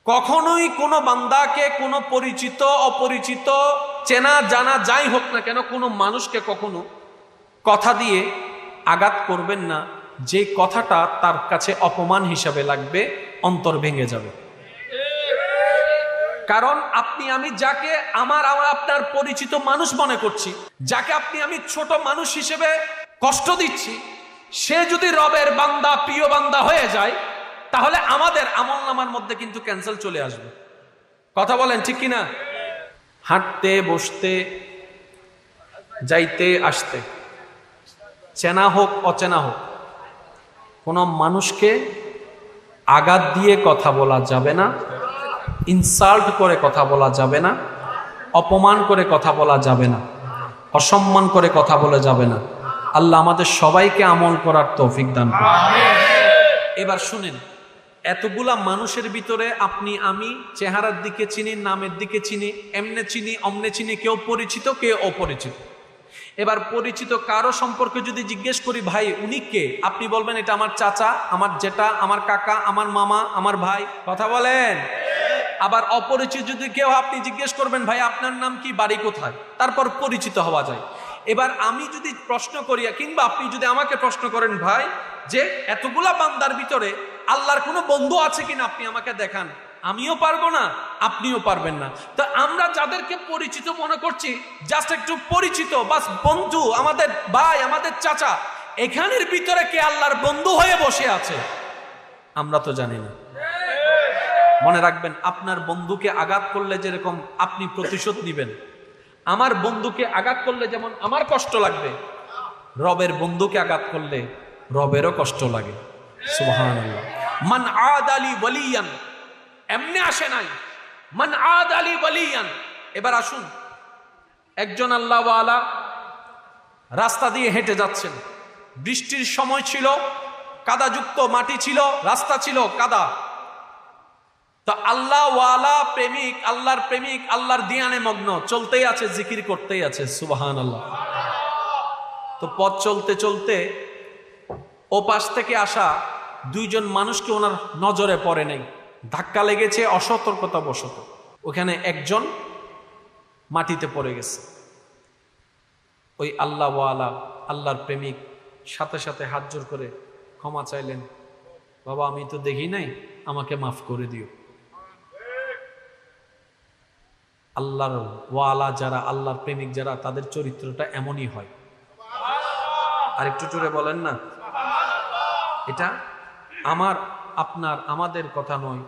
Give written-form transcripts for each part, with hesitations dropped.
কখনোই কোনো বান্দাকে, কোনো পরিচিত অপরিচিত, চেনা জানা যাই হোক না কেন, কোনো মানুষকে কখনো কথা দিয়ে আঘাত করবেন না যে কথাটা তার কাছে অপমান হিসাবে লাগবে, অন্তর ভেঙে যাবে। কারণ আপনি আমি যাকে আমার আপনার পরিচিত মানুষ মনে করছি, যাকে আপনি আমি ছোট মানুষ হিসেবে কষ্ট দিচ্ছি, সে যদি রবের বান্দা, প্রিয় বান্দা হয়ে যায়, তাহলে আমাদের আমলনামার মধ্যে কিন্তু ক্যান্সেল চলে আসবে। কথা বলেন ঠিক কিনা? হাঁটতে বসতে, যাইতে আসতে, চেনা হোক অচেনা হোক, কোনো মানুষকে আঘাত দিয়ে কথা বলা যাবে না, ইনসাল্ট করে কথা বলা যাবে না, অপমান করে কথা বলা যাবে না, অসম্মান করে কথা বলা যাবে না। আল্লাহ আমাদের সবাইকে আমল করার তৌফিক দান করুন। এবার শুনেন, এতগুলা মানুষের ভিতরে আপনি আমি চেহারার দিকে চিনি, নামের দিকে চিনি, এমনে চিনি অমনে চিনি, কেউ পরিচিত কেউ অপরিচিত। এবার পরিচিত কারো সম্পর্কে যদি জিজ্ঞেস করি, ভাই উনি কে, আপনি বলবেন এটা আমার চাচা, আমার জেঠা, আমার কাকা, আমার মামা, আমার ভাই। কথা বলেন। আবার অপরিচিত যদি কেউ আপনি জিজ্ঞেস করবেন, ভাই আপনার নাম কি, বাড়ি কোথায়, তারপর পরিচিত হওয়া যায়। এবার আমি যদি প্রশ্ন করি, কিংবা আপনি যদি আমাকে প্রশ্ন করেন, ভাই যে এতগুলা বান্দার ভিতরে আল্লাহর কোনো বন্ধু আছে কিনা আপনি আমাকে দেখান, আমিও পারবো না, আপনিও পারবেন না। তো আমরা যাদেরকে পরিচিত মনে করছি, জাস্ট একটু পরিচিত, বাস বন্ধু, আমাদের ভাই, আমাদের চাচা, এখানের ভিতরে কে আল্লাহর বন্ধু হয়ে বসে আছে আমরা তো জানি না। মনে রাখবেন, আপনার বন্ধুকে আঘাত করলে যেরকম আপনি প্রতিশোধ নিবেন, আমার বন্ধুকে আঘাত করলে যেমন আমার কষ্ট লাগবে, রবের বন্ধুকে আঘাত করলে রবেরও কষ্ট লাগে। সুবহানাল্লাহ। মান আদালি ওয়ালিয়ান, এমনি আসে নাই, মান আদালি ওয়ালিয়ান। এবার আসুন, একজন আল্লাহ ওয়ালা রাস্তা দিয়ে হেঁটে যাচ্ছেন, বৃষ্টির সময় ছিল, কাদাযুক্ত মাটি ছিল, রাস্তা ছিল কাদা। তো আল্লাহ ওয়ালা প্রেমিক, আল্লাহর প্রেমিক, আল্লাহর ধ্যানে মগ্ন, চলতেই আছে, জিকির করতেই আছে। সুবহানাল্লাহ। তো পথ চলতে চলতে ও পাশ থেকে আসা দুইজন মানুষকে ওনার নজরে পড়ে নাই, ধাক্কা লেগেছে অসতর্কতা বশত। ওখানে একজন মাটিতে পড়ে গেছে। ওই আল্লাহ ওয়ালা, আল্লাহর প্রেমিক সাথে সাথে হাত জোর করে ক্ষমা চাইলেন, বাবা আমি তো দেখি নাই, আমাকে মাফ করে দিও। আল্লাহর ওয়ালা যারা, আল্লাহর প্রেমিক যারা, তাদের চরিত্রটা এমনই হয়। আর একটু জোরে বলেন না। এটা আমার আপনার আমাদের কথা নয়,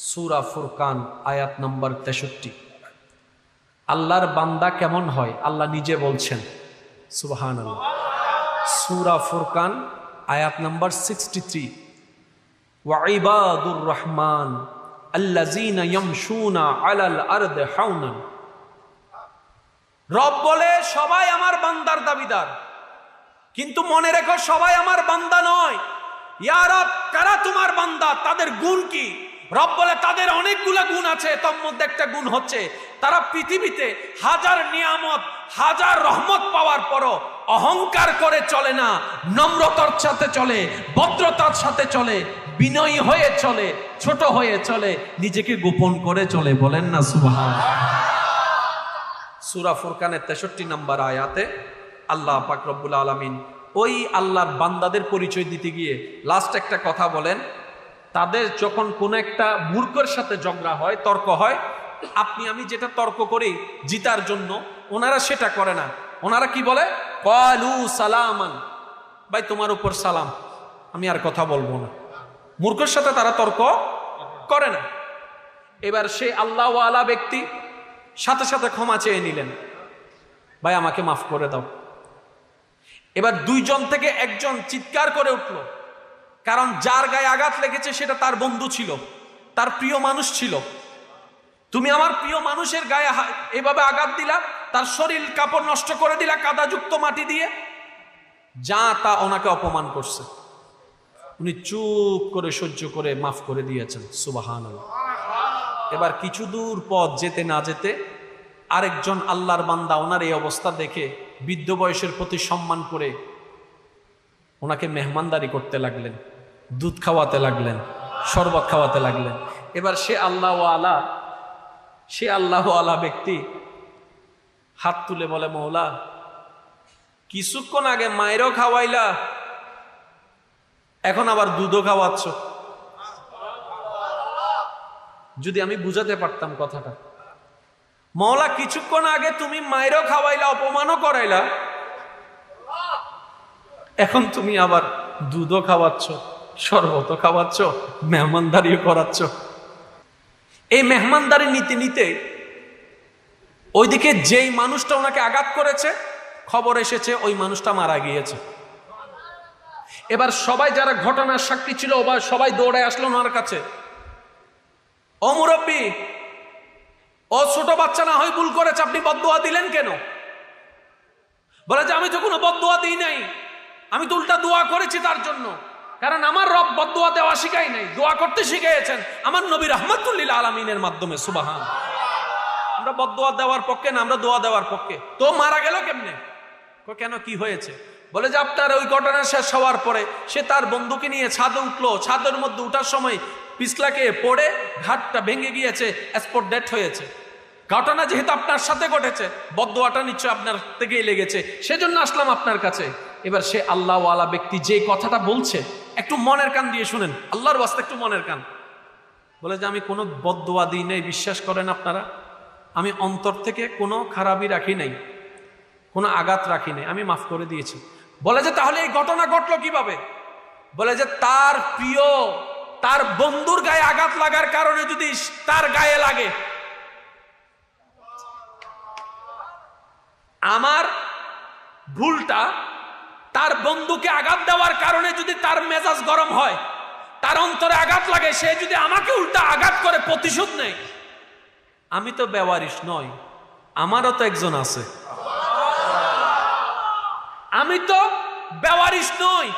সূরা ফুরকান আয়াত নম্বর 63। আল্লাহর বান্দা কেমন হয় আল্লাহ নিজে বলছেন। সুবহানাল্লাহ। সূরা ফুরকান আয়াত নম্বর 63, ওয়া ইবাদুর রহমান আল্লাযীনা ইয়ামশুনা আলাল আরদি হাওনান। রব বলে সবাই আমার বান্দার দাবিদার, কিন্তু মনে রেখো সবাই আমার বান্দা নয়। ইয়া রব, কারা তোমার বান্দা, তাদের গুণ কি? রব বলে তাদের অনেকগুলা গুণ আছে, তার মধ্যে একটা গুণ হচ্ছে তারা পৃথিবীতে হাজার নিয়ামত, হাজার রহমত পাওয়ার পরও অহংকার করে চলে না, নম্রতার সাথে চলে, ভদ্রতার সাথে চলে, বিনয়ী হয়ে চলে, ছোট হয়ে চলে, নিজেকে গোপন করে চলে। বলেন না সুবহানাল্লাহ। সূরা ফুরকানের 63 নম্বর আয়াতে আল্লাহ পাক রব্বুল আলামিন ওই আল্লাহর বান্দাদের পরিচয় দিতে গিয়ে লাস্ট একটা কথা বলেন, তাদের যখন কোন একটা মূর্খের সাথে ঝগড়া হয়, তর্ক হয়, আপনি আমি যেটা তর্ক করি জিতার জন্য, ওনারা সেটা করে না। ওনারা কি বলে? ক্বালু সালামান, ভাই তোমার উপর সালাম, আমি আর কথা বলবো না। মূর্খের সাথে তারা তর্ক করে না। এবার সে আল্লাহ ওয়ালা ব্যক্তি সাথে সাথে ক্ষমা চেয়ে নিলেন, ভাই আমাকে মাফ করে দাও। এবার দুইজন থেকে একজন চিৎকার করে উঠল, কারণ যার গায়ে আঘাত লেগেছে সেটা তার বন্ধু ছিল, তার প্রিয় মানুষ ছিল। তুমি আমার প্রিয় মানুষের গায়ে এভাবে আঘাত দিলা, তার শরীর কাপড় নষ্ট করে দিলা কাদাযুক্ত মাটি দিয়ে, যা তা ওনাকে অপমান করছে। উনি চুপ করে সহ্য করে মাফ করে দিয়েছেন। সুবহানাল্লাহ। এবার কিছু দূর পথ যেতে না যেতে আরেকজন আল্লাহর বান্দা ওনার এই অবস্থা দেখে বৃদ্ধ বয়সের প্রতি সম্মান করে ওনাকে মেহমানদারি করতে লাগলেন, দুধ খাওয়াতে লাগলেন, শরবত খাওয়াতে লাগলেন। এবার সে আল্লাহওয়ালা ব্যক্তি হাত তুলে বলে, মওলা কিছুক্ষণ আগে মায়েরও খাওয়াইলা, এখন আবার দুধও খাওয়াচ্ছ। যদি আমি বুঝাতে পারতাম কথাটা, মওলা কিছুক্ষণ আগে তুমি মায়েরও খাওয়াইলা, অপমানও করাইলা, এখন তুমি আবার দুধও খাওয়াচ্ছ, শরবতও খাওয়াচ্ছ, মেহমানদারিও করাচ্ছ। এই মেহমানদারি নিতে নিতে ওইদিকে যেই মানুষটা ওনাকে আঘাত করেছে, খবর এসেছে ওই মানুষটা মারা গিয়েছে। এবার সবাই যারা ঘটনার সাক্ষী ছিল সবাই দৌড়ে আসলো ওনার কাছে। ও মুরব্বী, ও ছোট বাচ্চা না হয় ভুল করেছে, আপনি বদদুয়া দিলেন কেন? বলে যে আমি তো কোনো বদদুয়া দিই নাই, আমি তো উল্টা দোয়া করেছি তার জন্য। কারণ আমার রব বদদুয়া দেওয়া শিখাই নাই, দোয়া করতে শিখিয়েছেন আমার নবী রাহমাতুল লিল আলামিনের মাধ্যমে। সুবহান। আমরা বদদুয়া দেওয়ার পক্ষে না, আমরা দোয়া দেওয়ার পক্ষে। তো মারা গেল কেমনে? কেন, কি হয়েছে? বলে যে আপনার ওই ঘটনা শেষ হওয়ার পরে সে তার বন্ধুকে নিয়ে ছাদে উঠলো, ছাদের মধ্যে উঠার সময় পিছলাকে পড়ে ঘাটটা ভেঙে গিয়েছে, স্পট ডেথ হয়েছে। ঘটনা যেহেতু আপনার সাথে ঘটেছে, বদদুয়াটা নিশ্চয় আপনার থেকেই লেগেছে, সেজন্য আসলাম আপনার কাছে। এবার সে আল্লাহওয়ালা ব্যক্তি যে কথাটা বলছে, একটু মনের কান দিয়ে শুনেন, আল্লাহর ওয়াস্তে একটু মনের কান। বলে যে আমি কোনো বদদুয়া দিই নাই, বিশ্বাস করেন আপনারা, আমি অন্তর থেকে কোনো খারাপই রাখি নাই, কোনো আঘাত রাখি নাই, আমি মাফ করে দিয়েছি। বলে যে তাহলে এই ঘটনা ঘটলো কিভাবে? বলে যে তার প্রিয়, তার বন্ধুর গায়ে আঘাত লাগার কারণে যদি তার গায়ে লাগে, আমার ভুলটা তার বন্ধুকে আঘাত দেওয়ার কারণে যদি তার মেজাজ গরম হয়, তার অন্তরে আঘাত লাগে, সে যদি আমাকে উল্টা আঘাত করে প্রতিশোধ নেয়, আমি তো বেওয়ারিশ নই, আমারও তো একজন আছে। আমি তো বেওয়ারিশ নই,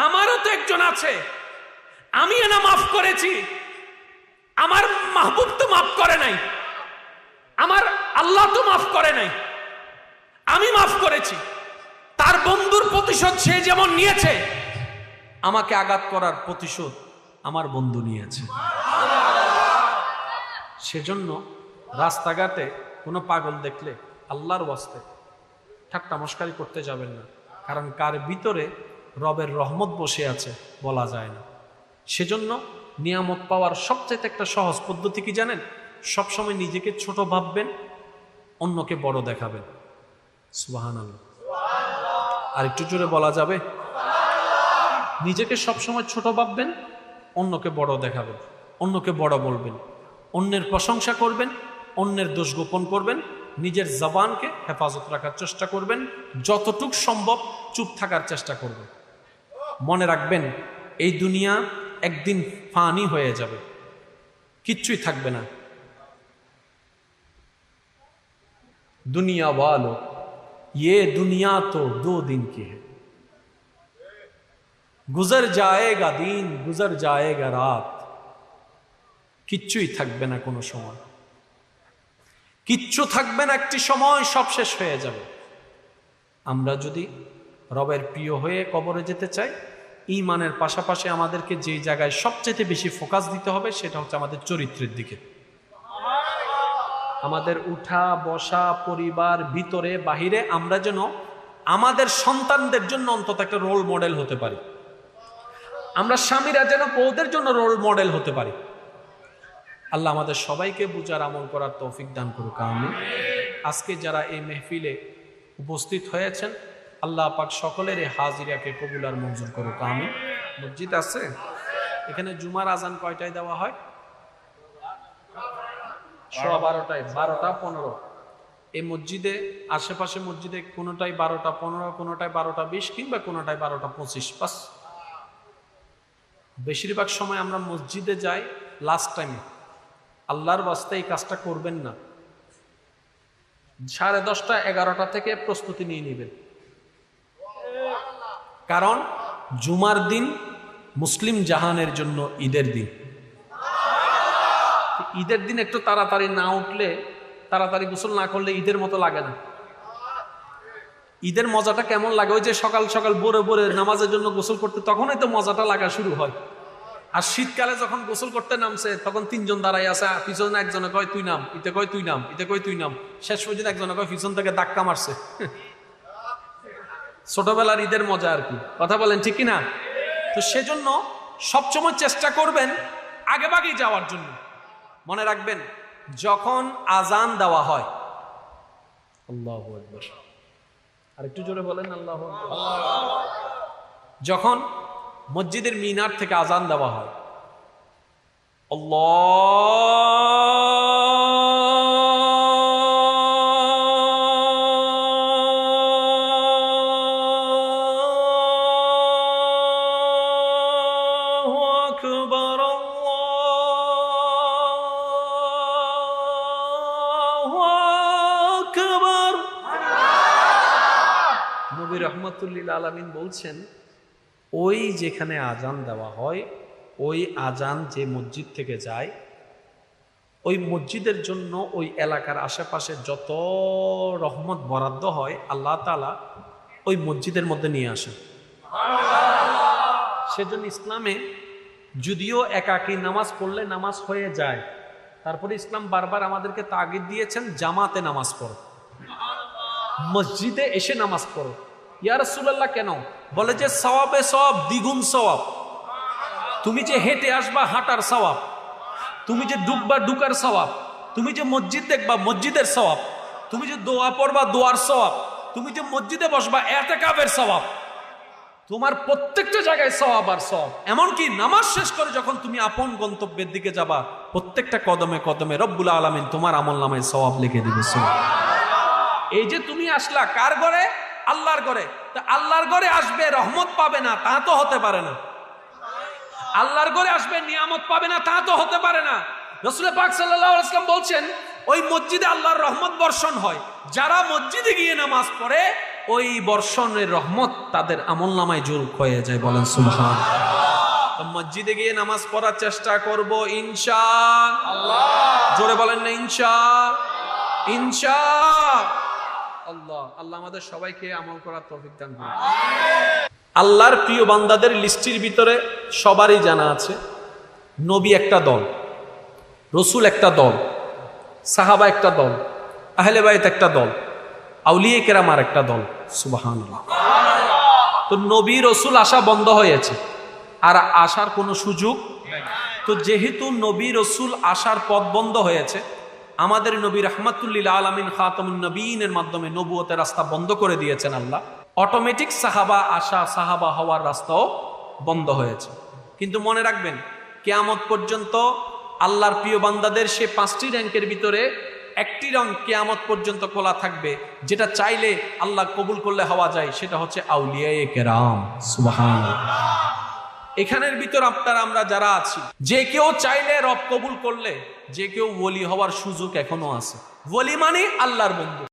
আমারও তো একজন আছে। আমি না মাফ করেছি, আমার মাহবুব তো মাফ করে নাই, আমার আল্লাহ তো মাফ করে নাই, আমি মাফ করেছি। তার বন্ধুর প্রতিশোধ সে যেমন নিয়েছে, আমাকে আঘাত করার প্রতিশোধ আমার বন্ধু নিয়েছে। সেজন্য রাস্তাঘাটে কোনো পাগল দেখলে আল্লাহর ওয়াস্তে ঠাট্টা মশকারি করতে যাবেন না, কারণ কার ভিতরে রবের রহমত বসে আছে বলা যায় না। সেজন্য নিয়ামত পাওয়ার সবচেয়ে একটা সহজ পদ্ধতি কি জানেন? সবসময় নিজেকে ছোট ভাববেন, অন্যকে বড় দেখাবেন। সুবহানাল্লাহ। আর একটু জোরে বলা যাবে? নিজেকে সবসময় ছোট ভাববেন, অন্যকে বড় দেখাবেন, অন্যকে বড় বলবেন, অন্যের প্রশংসা করবেন, অন্যের দোষ গোপন করবেন, নিজের জবানকে হেফাজত রাখার চেষ্টা করবেন, যতটুক সম্ভব চুপ থাকার চেষ্টা করবেন। মনে রাখবেন এই দুনিয়া একদিন ফানি হয়ে যাবে, কিচ্ছুই থাকবে না। দুনিয়া वालों, ये दुनिया तो 2 दिन की है, गुजर जाएगा दिन, गुजर जाएगा रात। কিচ্ছুই থাকবে না কোনো সময়, কিচ্ছু থাকবে না, একটি সময় সব শেষ হয়ে যাবে। আমরা যদি রবের প্রিয় হয়ে কবরে যেতে চাই, ঈমানের পাশাপাশি আমাদেরকে যে জায়গায় সবচেয়ে বেশি ফোকাস দিতে হবে সেটা হচ্ছে আমাদের চরিত্রের দিকে। আমাদের উঠা বসা, পরিবার, ভিতরে বাহিরে আমরা যেন আমাদের সন্তানদের জন্য অন্তত একটা রোল মডেল হতে পারি। আমরা স্বামীরা যেন বউদের জন্য রোল মডেল হতে পারি। আল্লাহ আমাদের সবাইকে বুঝার আমল করার তৌফিক দান করুক, আমিন। আজকে যারা এই মেহফিলে উপস্থিত হয়েছেন, আল্লাহ পাক সকলের এই হাজিরাকে কবুল আর মঞ্জুর করুক, আমিন। মসজিদ আছে এখানে? জুমার আজান কয়টায় দেওয়া হয়? 12টায়, 12:15। এই মসজিদে, আশেপাশে মসজিদে কোনোটাই 12:15, কোনোটায় 12:20, কিংবা কোনোটায় 12:25। বাস, বেশিরভাগ সময় আমরা মসজিদে যাই লাস্ট টাইমে। আল্লাহর ওয়াস্তে এই কাজটা করবেন না। 10:30, 11টা থেকে প্রস্তুতি নিয়ে নেবেন, কারণ জুমার দিন মুসলিম জাহানের জন্য ঈদের দিন। ঈদের দিন একটু তাড়াতাড়ি না উঠলে, তাড়াতাড়ি গোসল না করলে ঈদের মতো লাগে না। ঈদের মজাটা কেমন লাগে? ওই যে সকাল সকাল ভোরে ভোরে নামাজের জন্য গোসল করতে, তখনই তো মজাটা লাগা শুরু হয়। আর শীতকালে যখন গোসল করতে নামছে তখন তিনজন দাঁড়াই আছে, পিছনে একজনে কয় তুই নাম, ইতে কয় তুই নাম, ইতে কয় তুই নাম, শেষ পর্যন্ত একজনে কয় পিছন থেকে ধাক্কা মারছে। ছোটবেলার ঈদের মজা আর কি, কথা বলেন ঠিক কিনা? তো সেজন্য সবসময় চেষ্টা করবেন আগে ভাগেই যাওয়ার জন্য। মনে রাখবেন যখন আজান দেওয়া হয়, আল্লাহু আকবার, আরেকটু জোরে বলেন আল্লাহু আকবার। যখন মসজিদের মিনার থেকে আজান দেওয়া হয়, আল্লাহু আকবার, আল্লাহু আকবার। নবী রাহমাতুল লিল আলামিন বলছেন, ওই যেখানে আজান দেওয়া হয়, ওই আজান যে মসজিদ থেকে যায়, ওই মসজিদের জন্য ওই এলাকার আশেপাশে যত রহমত বরাদ্দ হয় আল্লাহ তাআলা ওই মসজিদের মধ্যে নিয়ে আসেন। সেজন্য ইসলামে যদিও একাকী নামাজ পড়লে নামাজ হয়ে যায়, তারপরে ইসলাম বারবার আমাদেরকে তাগিদ দিয়েছেন জামাতে নামাজ পড়ো, মসজিদে এসে নামাজ পড়ো। ইয়া রাসূলুল্লাহ কেন? বলে যে সওয়াবে সওয়াব, দ্বিগুণ সওয়াব। তুমি যে হেঁটে আসবা হাঁটার সওয়াব, তুমি যে ডুববা ডুকার সওয়াব, তুমি যে মসজিদ দেখবা মসজিদের সওয়াব, তুমি যে দোয়া পড়বা দোয়ার সওয়াব, তুমি যে মসজিদে বসবা ইতিকাফের সওয়াব, তোমার প্রত্যেকটা জায়গায় সওয়াব আর সওয়াব। এমনকি নামাজ শেষ করে যখন তুমি আপন গন্তব্যের দিকে যাবা, প্রত্যেকটা কদমে কদমে রব্বুল আলামিন তোমার আমলনামায় সওয়াব লিখে দিবে। এই যে তুমি আসলা কার ঘরে? আল্লাহর ঘরে। তা আল্লাহর ঘরে আসবে রহমত পাবে না, তা তো হতে পারে না। আল্লাহর ঘরে আসবে নিয়ামত পাবে না, তা তো হতে পারে না। রাসূল পাক সাল্লাল্লাহু আলাইহি ওয়াসাল্লাম বলছেন, ওই মসজিদে আল্লাহর রহমত বর্ষণ হয়, যারা মসজিদে গিয়ে নামাজ পড়ে ওই বর্ষণের রহমত তাদের আমলনামায় যোগ হয়ে যায়। বলেন সুবহানাল্লাহ। তো মসজিদে গিয়ে নামাজ পড়ার চেষ্টা করব ইনশাআল্লাহ। জোরে বলেন না ইনশাআল্লাহ। ইনশাআল্লাহ। আল্লাহ আমাদের সবাইকে আমল করার তৌফিক দান করুন। আল্লাহর প্রিয় বান্দাদের লিস্টির ভিতরে সবারই জানা আছে, নবী একটা দল, রসুল একটা দল, সাহাবা একটা দল, আহলে বাইত একটা দল, আউলিয়ে কেরাম আর একটা দল। সুবহানাল্লাহ। তো নবী রসুল আসা বন্ধ হয়েছে, আর আসার কোনো সুযোগ নেই। তো যেহেতু নবী রসুল আসার পথ বন্ধ হয়েছে, আমাদের নবী রাহমাতুল লিল আলামিন খাতামুন নবীনের মাধ্যমে নবুয়তের রাস্তা বন্ধ করে দিয়েছেন আল্লাহ। অটোমেটিক সাহাবা আসা, সাহাবা হওয়ার রাস্তাও বন্ধ হয়েছে। কিন্তু মনে রাখবেন, কিয়ামত পর্যন্ত আল্লাহর প্রিয় বান্দাদের সে 5টি র্যাঙ্কের ভিতরে একটি রঙ কিয়ামত পর্যন্ত খোলা থাকবে, যেটা চাইলে আল্লাহ কবুল করলে হওয়া যায়, সেটা হচ্ছে আউলিয়ায়ে কেরাম। সুবহানাল্লাহ। এখানের ভিতর আপনারা আমরা যারা আছি, যে কেউ চাইলে রব কবুল করলে যে কেউ ওলি হওয়ার সুযোগ এখনো আছে। ওলি মানে আল্লাহর বন্ধু।